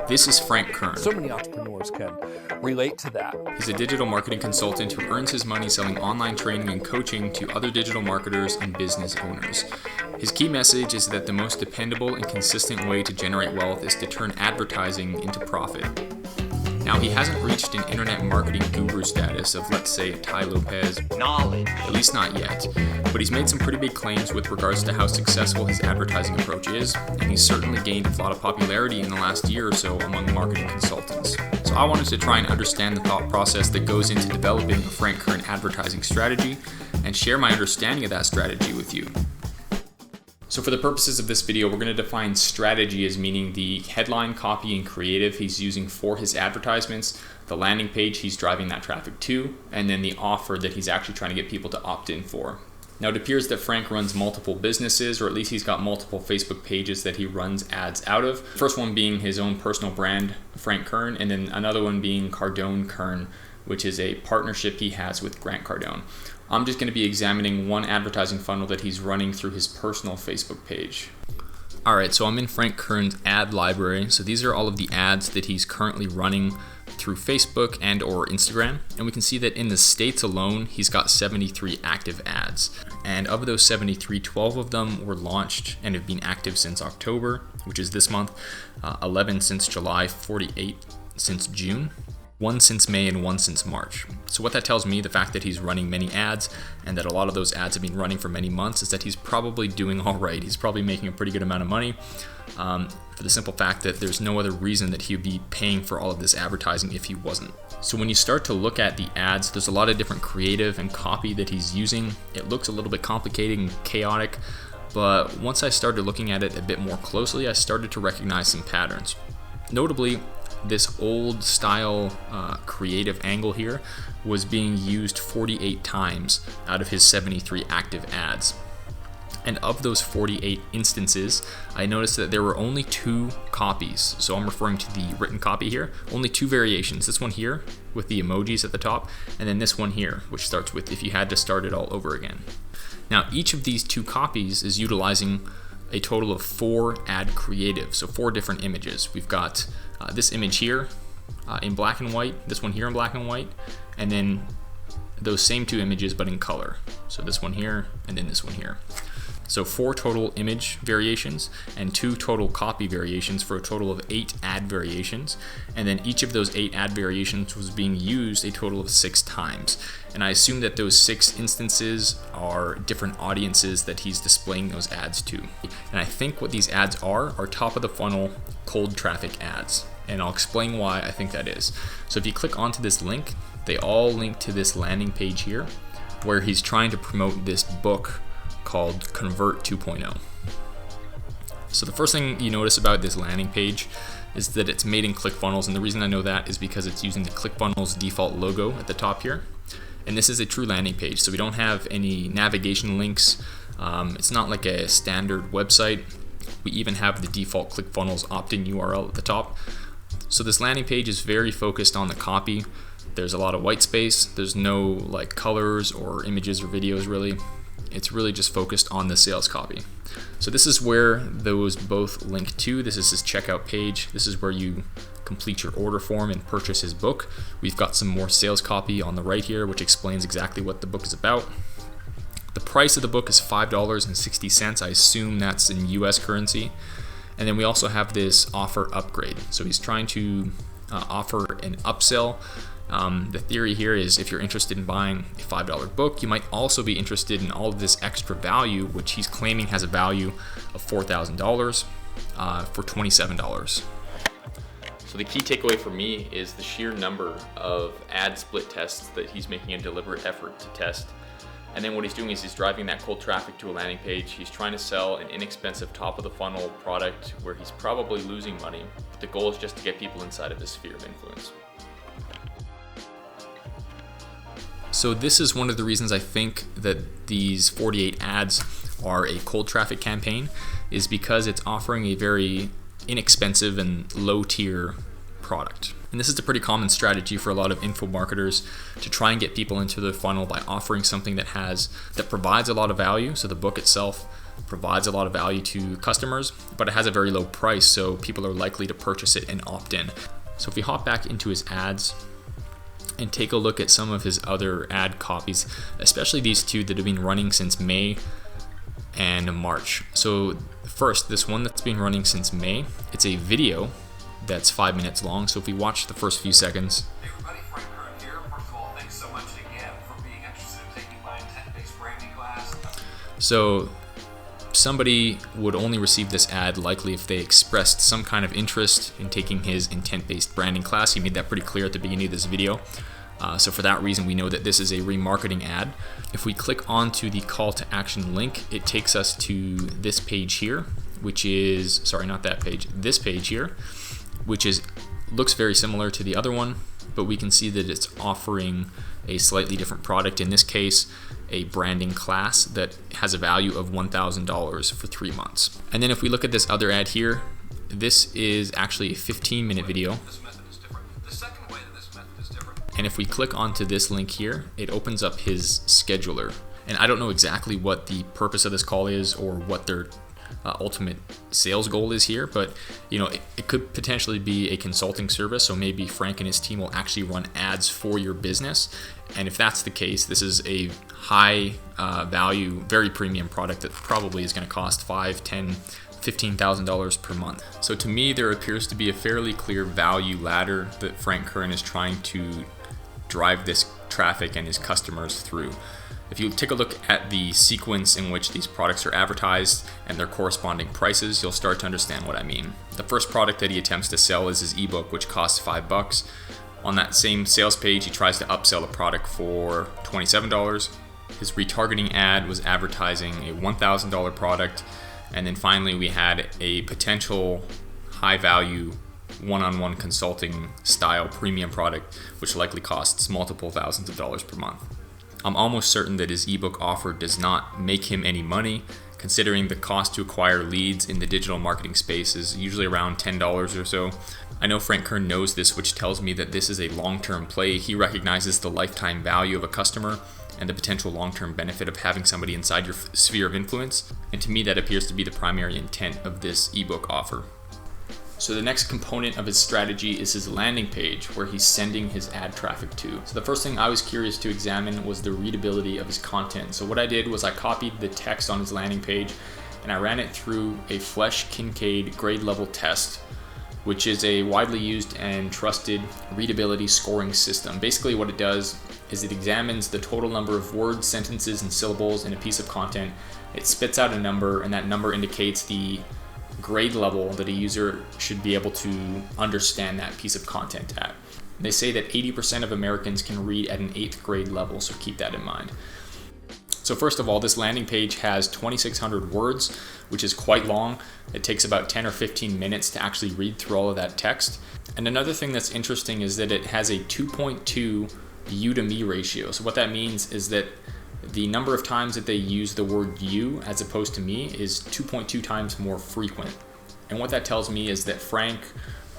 This is Frank Kern. So many entrepreneurs can relate to that. He's a digital marketing consultant who earns his money selling online training and coaching to other digital marketers and business owners. His key message is that the most dependable and consistent way to generate wealth is to turn advertising into profit. Now, he hasn't reached an internet marketing guru status of, let's say, Tai Lopez knowledge, at least not yet, but he's made some pretty big claims with regards to how successful his advertising approach is, and he's certainly gained a lot of popularity in the last year or so among marketing consultants. So I wanted to try and understand the thought process that goes into developing a Frank Kern advertising strategy and share my understanding of that strategy with you. So for the purposes of this video, we're going to define strategy as meaning the headline, copy, and creative he's using for his advertisements, the landing page he's driving that traffic to, and then the offer that he's actually trying to get people to opt in for. Now, it appears that Frank runs multiple businesses, or at least he's got multiple Facebook pages that he runs ads out of. The first one being his own personal brand, Frank Kern, and then another one being Cardone Kern, which is a partnership he has with Grant Cardone. I'm just going to be examining one advertising funnel that he's running through his personal Facebook page. Alright, so I'm in Frank Kern's ad library. So these are all of the ads that he's currently running through Facebook and or Instagram. And we can see that in the States alone, he's got 73 active ads. And of those 73, 12 of them were launched and have been active since October, which is this month, 11 since July, 48 since June, 1 since May, and 1 since March. So what that tells me, the fact that he's running many ads and that a lot of those ads have been running for many months, is that he's probably doing all right. He's probably making a pretty good amount of money for the simple fact that there's no other reason that he would be paying for all of this advertising if he wasn't. So when you start to look at the ads, there's a lot of different creative and copy that he's using. It looks a little bit complicated and chaotic, but once I started looking at it a bit more closely, I started to recognize some patterns. Notably, this old style creative angle here was being used 48 times out of his 73 active ads. And of those 48 instances, I noticed that there were only 2 copies. So I'm referring to the written copy here. Only 2 variations. This one here with the emojis at the top, and then this one here, which starts with "if you had to start it all over again." Now, each of these 2 copies is utilizing a total of 4 ad creatives, so 4 different images. We've got this image here in black and white, this one here in black and white, and then those same 2 images but in color. So this one here and then this one here. So 4 total image variations and 2 total copy variations for a total of 8 ad variations. And then each of those 8 ad variations was being used a total of 6 times. And I assume that those 6 instances are different audiences that he's displaying those ads to. And I think what these ads are top of the funnel cold traffic ads. And I'll explain why I think that is. So if you click onto this link, they all link to this landing page here where he's trying to promote this book called Convert 2.0. So the first thing you notice about this landing page is that it's made in ClickFunnels, and the reason I know that is because it's using the ClickFunnels default logo at the top here. And this is a true landing page, so we don't have any navigation links. It's not like a standard website. We even have the default ClickFunnels opt-in URL at the top. So this landing page is very focused on the copy. There's a lot of white space. There's no like colors or images or videos really. It's really just focused on the sales copy. So this is where those both link to. This is his checkout page. This is where you complete your order form and purchase his book. We've got some more sales copy on the right here, which explains exactly what the book is about. The price of the book is $5.60. I assume that's in US currency. And then we also have this offer upgrade. So he's trying to offer an upsell. The theory here is if you're interested in buying a $5 book, you might also be interested in all of this extra value, which he's claiming has a value of $4,000 for $27. So the key takeaway for me is the sheer number of ad split tests that he's making a deliberate effort to test. And then what he's doing is he's driving that cold traffic to a landing page. He's trying to sell an inexpensive top of the funnel product where he's probably losing money. But the goal is just to get people inside of his sphere of influence. So this is one of the reasons I think that these 48 ads are a cold traffic campaign, is because it's offering a very inexpensive and low tier product. And this is a pretty common strategy for a lot of info marketers to try and get people into the funnel by offering something that provides a lot of value. So the book itself provides a lot of value to customers, but it has a very low price, so people are likely to purchase it and opt in. So if we hop back into his ads and take a look at some of his other ad copies, especially these two that have been running since May and March. So first, this one that's been running since May, it's a video that's 5 minutes long. So if we watch the first few seconds. Hey everybody, Frank Kern here. First of all, thanks so much again for being interested in taking my intent-based branding class. So somebody would only receive this ad likely if they expressed some kind of interest in taking his intent-based branding class. He made that pretty clear at the beginning of this video. So for that reason, we know that this is a remarketing ad. If we click onto the call to action link, it takes us to this page here, which is, sorry, not that page, this page here, which is looks very similar to the other one, but we can see that it's offering a slightly different product. In this case, a branding class that has a value of $1,000 for 3 months. And then if we look at this other ad here, this is actually a 15-minute video. And if we click onto this link here, it opens up his scheduler. And I don't know exactly what the purpose of this call is or what their ultimate sales goal is here, but you know, it could potentially be a consulting service. So maybe Frank and his team will actually run ads for your business. And if that's the case, this is a high value, very premium product that probably is going to cost $5,000, $10,000, $15,000 per month. So to me, there appears to be a fairly clear value ladder that Frank Kern is trying to drive this traffic and his customers through. If you take a look at the sequence in which these products are advertised and their corresponding prices, you'll start to understand what I mean. The first product that he attempts to sell is his ebook, which costs $5. On that same sales page, he tries to upsell a product for $27. His retargeting ad was advertising a $1,000 product. And then finally, we had a potential high value one-on-one consulting style premium product, which likely costs multiple thousands of dollars per month. I'm almost certain that his ebook offer does not make him any money, considering the cost to acquire leads in the digital marketing space is usually around $10 or so. I know Frank Kern knows this, which tells me that this is a long-term play. He recognizes the lifetime value of a customer and the potential long-term benefit of having somebody inside your sphere of influence. And to me, that appears to be the primary intent of this ebook offer. So the next component of his strategy is his landing page, where he's sending his ad traffic to. So the first thing I was curious to examine was the readability of his content. So what I did was I copied the text on his landing page and I ran it through a Flesch-Kincaid grade level test, which is a widely used and trusted readability scoring system. Basically what it does is it examines the total number of words, sentences, and syllables in a piece of content. It spits out a number, and that number indicates the grade level that a user should be able to understand that piece of content at. They say that 80% of Americans can read at an 8th grade level, so keep that in mind. So first of all, this landing page has 2,600 words, which is quite long. It takes about 10 or 15 minutes to actually read through all of that text. And another thing that's interesting is that it has a 2.2 you to me ratio. So what that means is that the number of times that they use the word you as opposed to me is 2.2 times more frequent. And what that tells me is that Frank,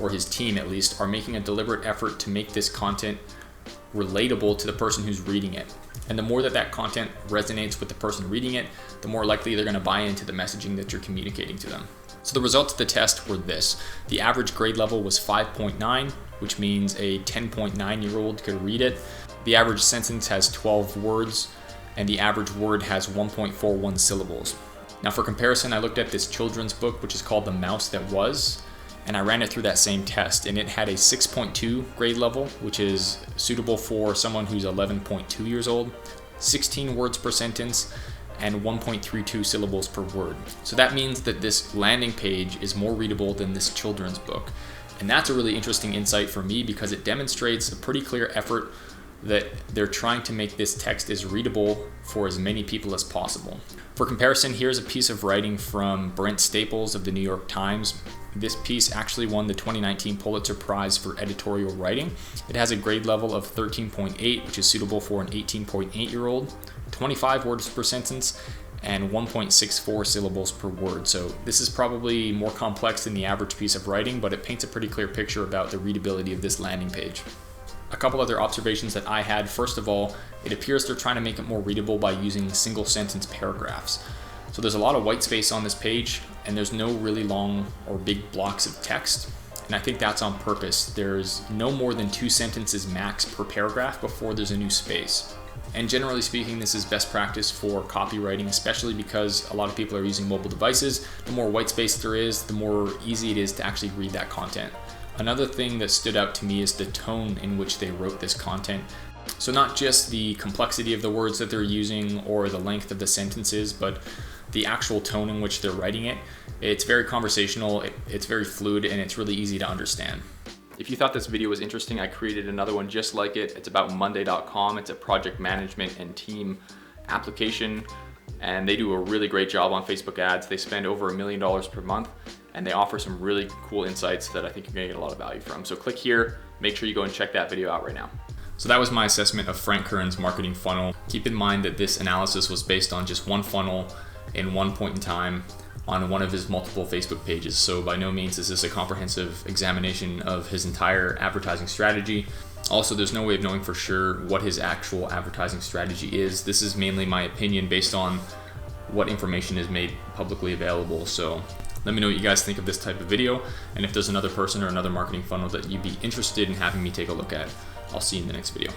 or his team at least, are making a deliberate effort to make this content relatable to the person who's reading it. And the more that that content resonates with the person reading it, the more likely they're going to buy into the messaging that you're communicating to them. So the results of the test were this. The average grade level was 5.9, which means a 10.9-year-old could read it. The average sentence has 12 words, and the average word has 1.41 syllables. Now for comparison, I looked at this children's book, which is called The Mouse That Was, and I ran it through that same test, and it had a 6.2 grade level, which is suitable for someone who's 11.2 years old, 16 words per sentence, and 1.32 syllables per word. So that means that this landing page is more readable than this children's book. And that's a really interesting insight for me because it demonstrates a pretty clear effort that they're trying to make this text as readable for as many people as possible. For comparison, here's a piece of writing from Brent Staples of the New York Times. This piece actually won the 2019 Pulitzer Prize for editorial writing. It has a grade level of 13.8, which is suitable for an 18.8-year-old, 25 words per sentence, and 1.64 syllables per word. So this is probably more complex than the average piece of writing, but it paints a pretty clear picture about the readability of this landing page. A couple other observations that I had. First of all, it appears they're trying to make it more readable by using single sentence paragraphs. So there's a lot of white space on this page, and there's no really long or big blocks of text. And I think that's on purpose. There's no more than 2 sentences max per paragraph before there's a new space. And generally speaking, this is best practice for copywriting, especially because a lot of people are using mobile devices. The more white space there is, the more easy it is to actually read that content. Another thing that stood out to me is the tone in which they wrote this content. So not just the complexity of the words that they're using or the length of the sentences, but the actual tone in which they're writing it. It's very conversational, it's very fluid, and it's really easy to understand. If you thought this video was interesting, I created another one just like it. It's about Monday.com. It's a project management and team application, and they do a really great job on Facebook ads. They spend over $1 million per month, and they offer some really cool insights that I think you're gonna get a lot of value from. So click here, make sure you go and check that video out right now. So that was my assessment of Frank Kern's marketing funnel. Keep in mind that this analysis was based on just one funnel in one point in time on one of his multiple Facebook pages. So by no means is this a comprehensive examination of his entire advertising strategy. Also, there's no way of knowing for sure what his actual advertising strategy is. This is mainly my opinion based on what information is made publicly available. So let me know what you guys think of this type of video, and if there's another person or another marketing funnel that you'd be interested in having me take a look at. I'll see you in the next video.